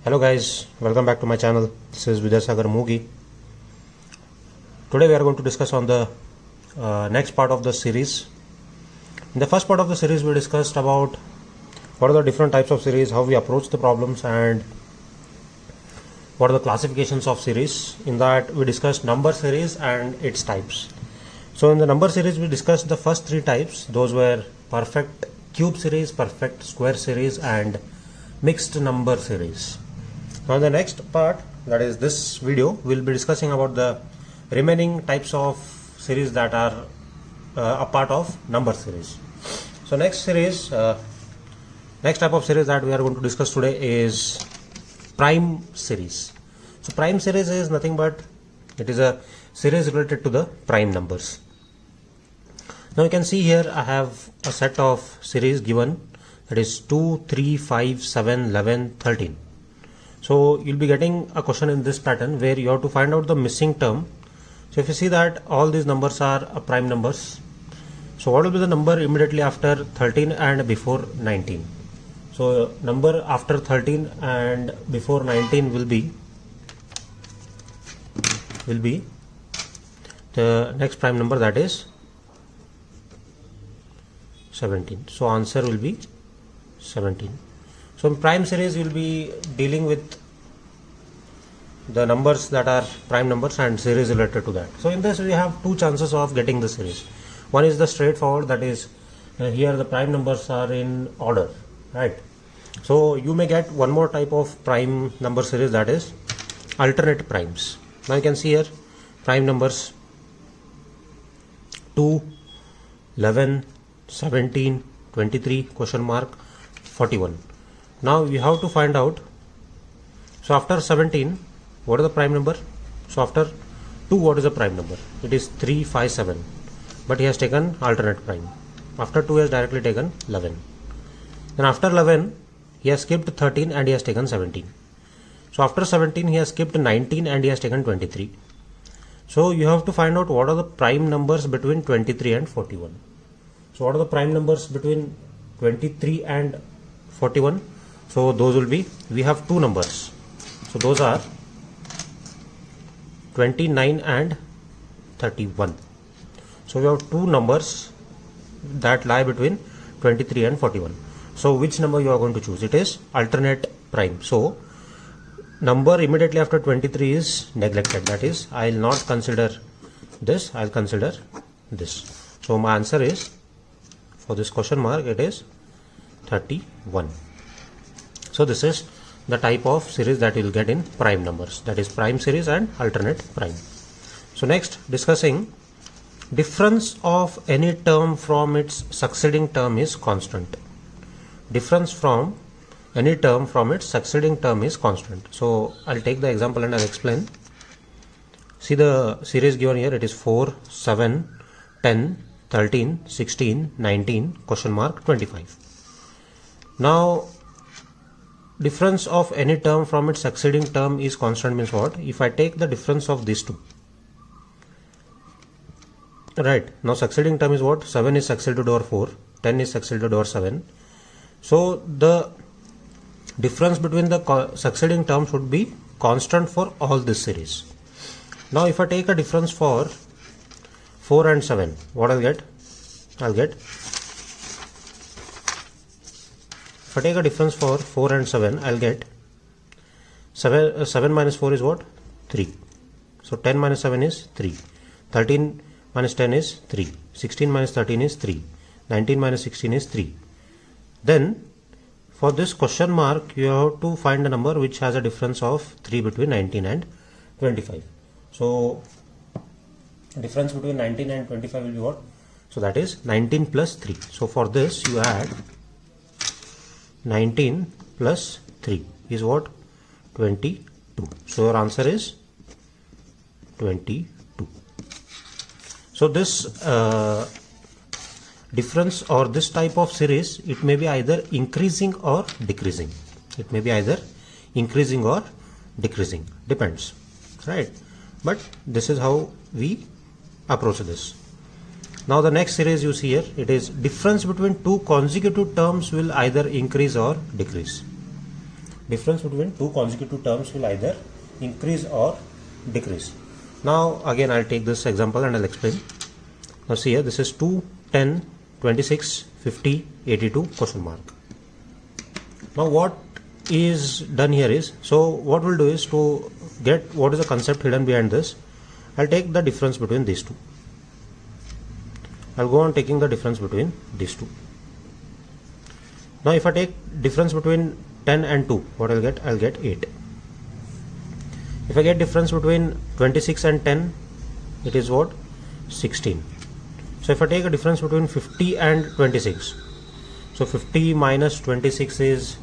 Hello guys, welcome back to my channel. This is Vidyasagar Mugi. Today we are going to discuss on the next part of the series. In the first part of the series we discussed about what are the different types of series, how we approach the problems, and what are the classifications of series. In that we discussed number series and its types. So in the number series we discussed the first three types. Those were perfect cube series, perfect square series, and mixed number series. Now in the next part, that is this video, we'll be discussing about the remaining types of series that are a part of number series. So next type of series that we are going to discuss today is prime series. So prime series is nothing but it is a series related to the prime numbers. Now you can see here I have a set of series given, that is 2, 3, 5, 7, 11, 13. So you'll be getting a question in this pattern where you have to find out the missing term. So if you see that all these numbers are prime numbers, so what will be the number immediately after 13 and before 19? So number after 13 and before 19 will be the next prime number, that is 17. So answer will be 17. So in prime series we will be dealing with the numbers that are prime numbers and series related to that. So in this we have two chances of getting the series. One is the straightforward, that is here the prime numbers are in order, right? So you may get one more type of prime number series, that is alternate primes. Now you can see here prime numbers 2, 11, 17, 23, question mark, 41. Now you have to find out, so after 17 what is the prime number? So after 2 what is the prime number? It is 3, 5, 7, but he has taken alternate prime. After 2 he has directly taken 11. Then after 11 he has skipped 13 and he has taken 17. So after 17 he has skipped 19 and he has taken 23. So you have to find out what are the prime numbers between 23 and 41. So what are the prime numbers between 23 and 41? So those will be, we have two numbers. So those are 29 and 31. So we have two numbers that lie between 23 and 41. So which number you are going to choose? It is alternate prime. So number immediately after 23 is neglected. That is, I will not consider this, I will consider this. So my answer is, for this question mark, it is 31. So this is the type of series that you will get in prime numbers, that is prime series and alternate prime. So next, discussing difference of any term from its succeeding term is constant. Difference from any term from its succeeding term is constant. So I'll take the example and I'll explain. See the series given here, it is 4, 7, 10, 13, 16, 19, question mark, 25. Now difference of any term from its succeeding term is constant means what? If I take the difference of these two, right, now succeeding term is what? 7 is succeeded over 4, 10 is succeeded over 7. So the difference between the succeeding terms should be constant for all this series. Now if I take a difference for 4 and 7, what I'll get? I'll get, if I take a difference for 4 and 7, I'll get 7 minus 4 is what? 3. So 10 minus 7 is 3. 13 minus 10 is 3. 16 minus 13 is 3. 19 minus 16 is 3. Then for this question mark, you have to find a number which has a difference of 3 between 19 and 25. So difference between 19 and 25 will be what? So that is 19 plus 3. So for this you add 19 plus 3 is what? 22. So your answer is 22. So this difference or this type of series, it may be either increasing or decreasing. It may be either increasing or decreasing, depends, right? But this is how we approach this. Now the next series you see here, it is difference between two consecutive terms will either increase or decrease. difference between two consecutive terms will either increase or decrease. Now again I'll take this example and I'll explain. Now see here, this is 2, 10, 26, 50, 82 question mark. Now what is done here is, so what we'll do is, to get what is the concept hidden behind this, I'll take the difference between these two. I'll go on taking the difference between these two. Now if I take difference between 10 and 2, what I'll get? I'll get 8. If I get difference between 26 and 10, it is what? 16. So if I take a difference between 50 and 26, so 50 minus 26 is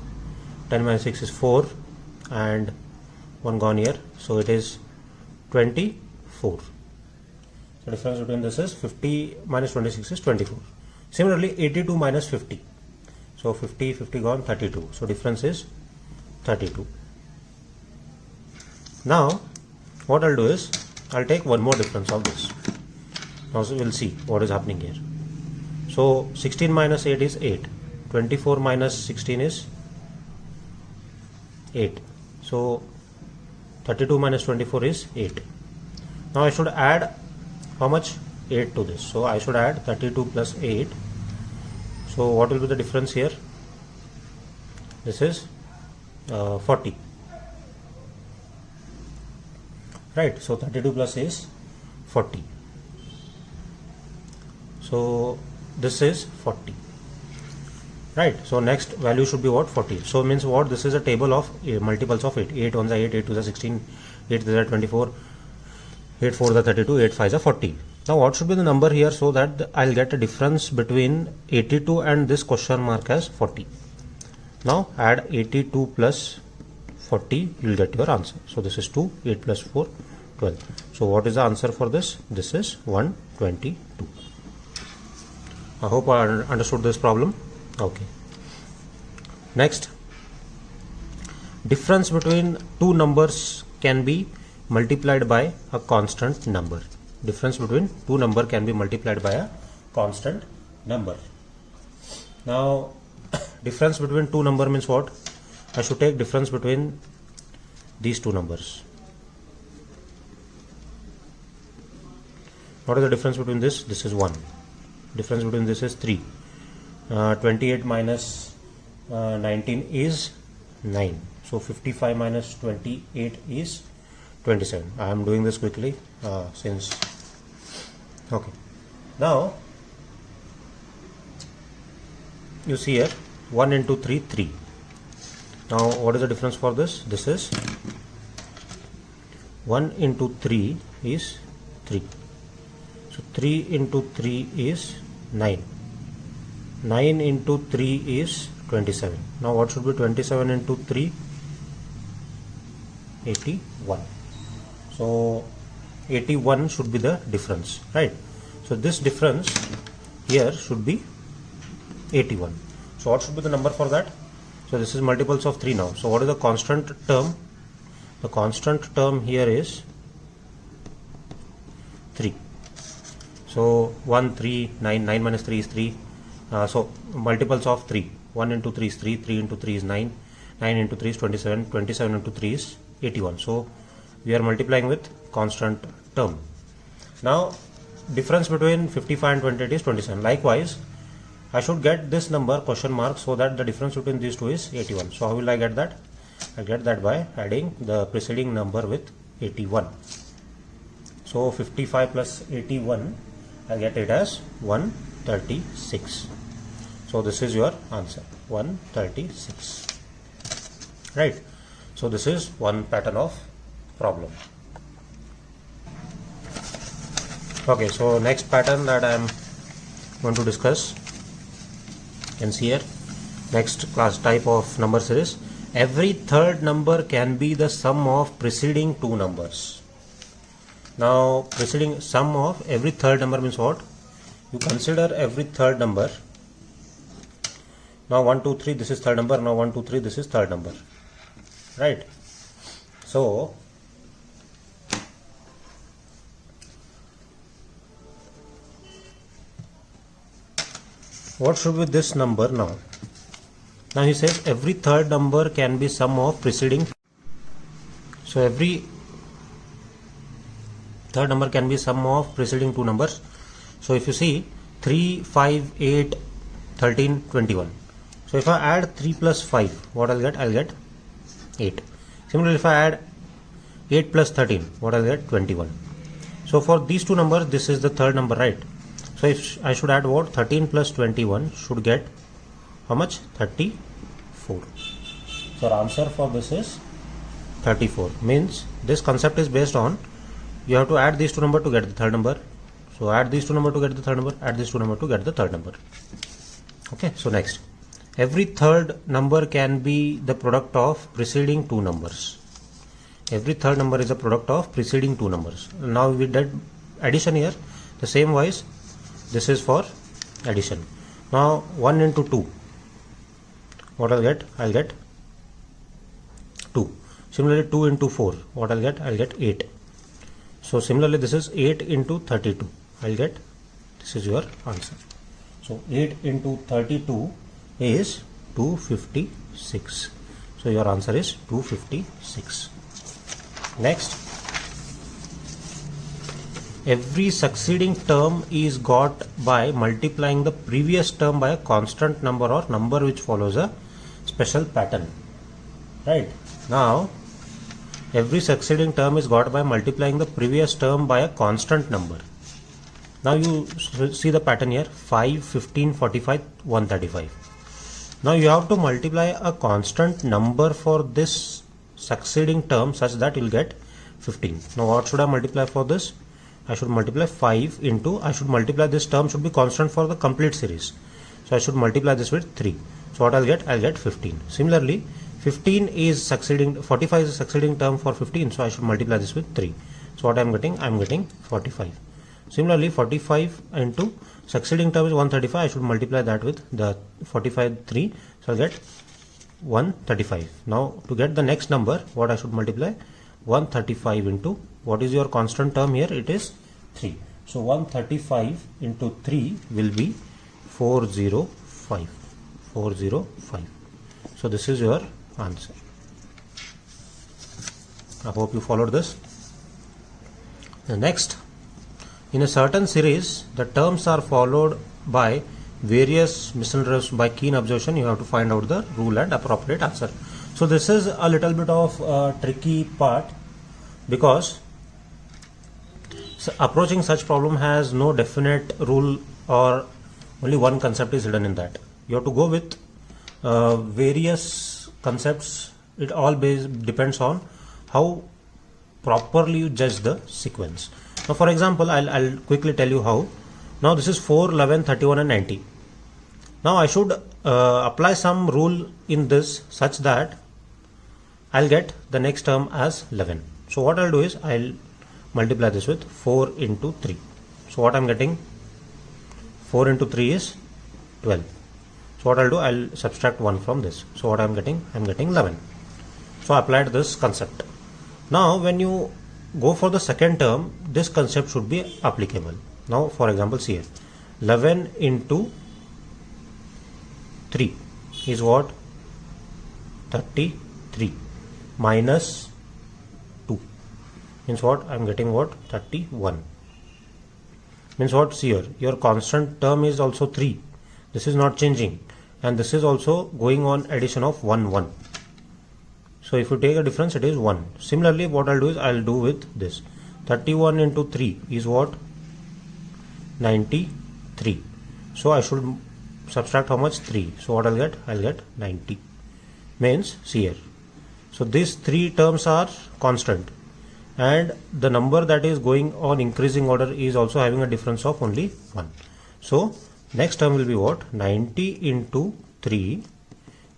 10 minus 6 is 4 and 1 gone here, so it is 24. The difference between this is 50 minus 26 is 24. Similarly 82 minus 50, so 50 gone, 32, so difference is 32. Now what I'll do is, I'll take one more difference of this. Now we'll see what is happening here. So 16 minus 8 is 8, 24 minus 16 is 8, so 32 minus 24 is 8. Now I should add how much? 8 to this, so I should add 32 plus 8. So what will be the difference here? This is 40, right? So 32 plus is 40, so this is 40, right? So next value should be what? 40. So means what? This is a table of multiples of 8. 8 1s are 8, 8 2s are 16, 8 3s are 24, 8 4s are 32, 8 5s are 40. Now what should be the number here, so that I'll get a difference between 82 and this question mark as 40. Now add 82 plus 40, you'll get your answer. So this is 2, 8 plus 4, 12. So what is the answer for this? This is 122. I hope I understood this problem. Okay. Next, difference between two numbers can be multiplied by a constant number. Difference between two numbers can be multiplied by a constant number. Now difference between two numbers means what? I should take difference between these two numbers. What is the difference between this? This is 1. Difference between this is 3. 28 minus 19 is 9. So 55 minus 28 is 27. I am doing this quickly since. Okay. Now you see here 1 into 3, 3. Now what is the difference for this? This is 1 into 3 is 3. So 3 into 3 is 9. 9 into 3 is 27. Now what should be 27 into 3? 81. So 81 should be the difference, right? So this difference here should be 81. So what should be the number for that? So this is multiples of 3 now. So what is the constant term? The constant term here is 3. So 1, 3, 9, 9 minus 3 is 3. So multiples of 3. 1 into 3 is 3, 3 into 3 is 9, 9 into 3 is 27, 27 into 3 is 81. So we are multiplying with constant term. Now difference between 55 and 28 is 27. Likewise, I should get this number question mark, so that the difference between these two is 81. So how will I get that? I get that by adding the preceding number with 81. So 55 plus 81, I get it as 136. So this is your answer, 136, right? So this is one pattern of problem. Okay, so next pattern that I am going to discuss, you can see here, next class type of number series. Every third number can be the sum of preceding two numbers. Now preceding sum of every third number means what? You consider every third number. Now 1, 2, 3, this is third number. Now 1, 2, 3, this is third number, right? So what should be this number now? Now he says every third number can be sum of preceding. So every third number can be sum of preceding two numbers. So if you see 3, 5, 8, 13, 21. So if I add 3 plus 5, what I'll get? I'll get 8. Similarly, if I add 8 plus 13, what I'll get? 21. So for these two numbers, this is the third number, right? So if I should add what? 13 plus 21 should get how much? 34. So our answer for this is 34. Means this concept is based on you have to add these two numbers to get the third number. So add these two numbers to get the third number, add these two numbers to get the third number. Okay, so next. Every third number can be the product of preceding two numbers. Every third number is a product of preceding two numbers. Now we did addition here. The same wise, this is for addition. Now 1 into 2. What I'll get? I'll get 2. Similarly 2 into 4. What I'll get? I'll get 8. So similarly this is 8 into 32. I'll get, this is your answer. So 8 into 32 is 256. So your answer is 256. Next, every succeeding term is got by multiplying the previous term by a constant number or number which follows a special pattern. Right? Now, every succeeding term is got by multiplying the previous term by a constant number. Now you see the pattern here, 5, 15, 45, 135. Now you have to multiply a constant number for this succeeding term such that you will get 15. Now what should I multiply for this? I should multiply 5 into, I should multiply this term should be constant for the complete series. So I should multiply this with 3. So what I'll get? I'll get 15. Similarly, 15 is succeeding, 45 is a succeeding term for 15. So I should multiply this with 3. So what I'm getting? I'm getting 45. Similarly, 45 into succeeding term is 135. I should multiply that with the 45 3. So I'll get 135. Now to get the next number, what I should multiply? 135 into, what is your constant term here? It is 3. So 135 into 3 will be 405. 405. So this is your answer. I hope you followed this. The next, in a certain series, the terms are followed by various misinterpretations. By keen observation, you have to find out the rule and appropriate answer. So this is a little bit of a tricky part because approaching such problem has no definite rule or only one concept is hidden in that. You have to go with various concepts. It all depends on how properly you judge the sequence. Now for example, I'll quickly tell you how. Now this is 4, 11, 31 and 90. Now I should apply some rule in this such that I'll get the next term as 11. So what I'll do is I'll multiply this with 4 into 3. So what I'm getting? 4 into 3 is 12. So what I'll do? I'll subtract 1 from this. So what I'm getting? I'm getting 11. So I applied this concept. Now when you go for the second term, this concept should be applicable. Now for example, see here, 11 into 3 is what? 33 minus 2 means what? I'm getting what? 31. Means what? See here, your constant term is also 3. This is not changing, and this is also going on addition of 1 1. So if you take a difference, it is 1. Similarly, what I'll do is I'll do with this. 31 into 3 is what? 93. So I should subtract how much? 3. So what I'll get? I'll get 90. Means, see here. So these three terms are constant, and the number that is going on increasing order is also having a difference of only 1. So next term will be what? 90 into 3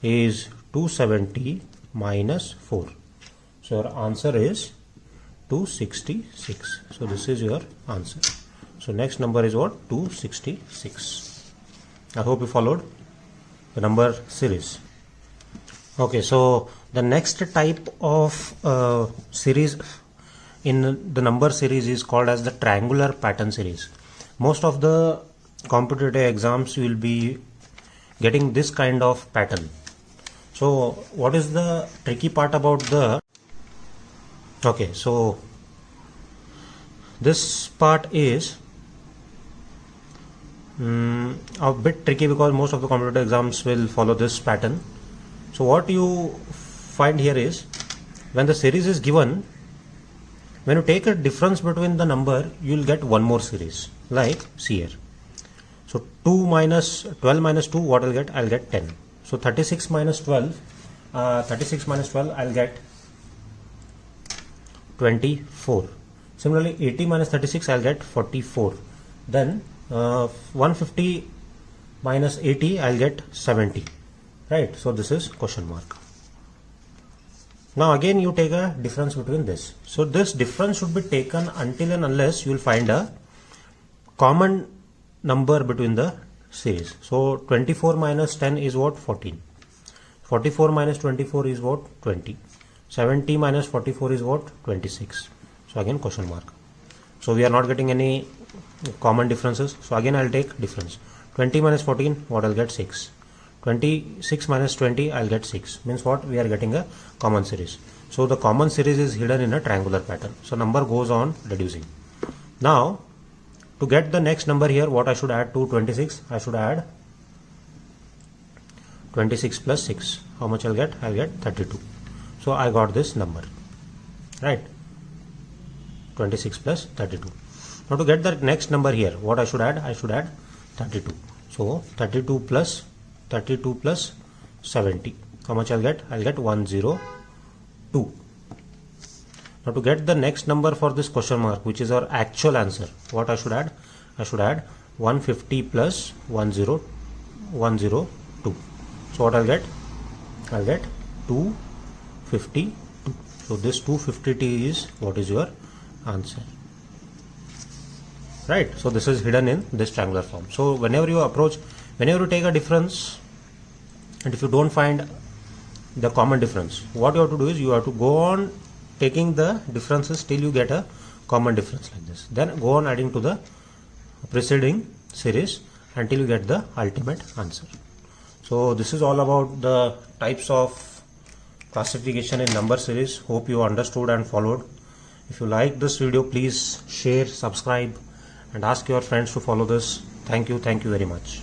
is 270 minus 4. So your answer is 266. So this is your answer. So next number is what? 266. I hope you followed the number series. Okay, so the next type of series in the number series is called as the triangular pattern series. Most of the competitive exams you will be getting this kind of pattern. So what is the tricky part about the, okay, so this part is a bit tricky because most of the competitive exams will follow this pattern. So what you find here is, when the series is given, when you take a difference between the number, you will get one more series, like see here. So 2 minus 12 minus 2, what I'll get? I'll get 10. So 36 minus 12, I'll get 24. Similarly, 80 minus 36, I'll get 44. Then 150 minus 80, I'll get 70. Right? So this is question mark. Now again you take a difference between this. So this difference should be taken until and unless you will find a common number between the series. So 24 minus 10 is what? 14. 44 minus 24 is what? 20. 70 minus 44 is what? 26. So again question mark. So we are not getting any common differences. So again I'll take difference. 20 minus 14, what I'll get? 6. 26 minus 20, I'll get 6. Means what? We are getting a common series. So the common series is hidden in a triangular pattern. So number goes on reducing. Now to get the next number here, what I should add to 26? I should add 26 plus 6. How much I'll get? I'll get 32. So I got this number, right? 26 plus 32. Now to get the next number here, what I should add? I should add 32. So 32 plus 70. How much I'll get? I'll get 102. Now to get the next number for this question mark, which is our actual answer, what I should add? I should add 150 plus 102. So what I'll get? I'll get 252. So this 252 is what is your answer. Right? So this is hidden in this triangular form. So whenever you take a difference, and if you don't find the common difference, what you have to do is you have to go on taking the differences till you get a common difference like this. Then go on adding to the preceding series until you get the ultimate answer. So this is all about the types of classification in number series. Hope you understood and followed. If you like this video, please share, subscribe and ask your friends to follow this. Thank you very much.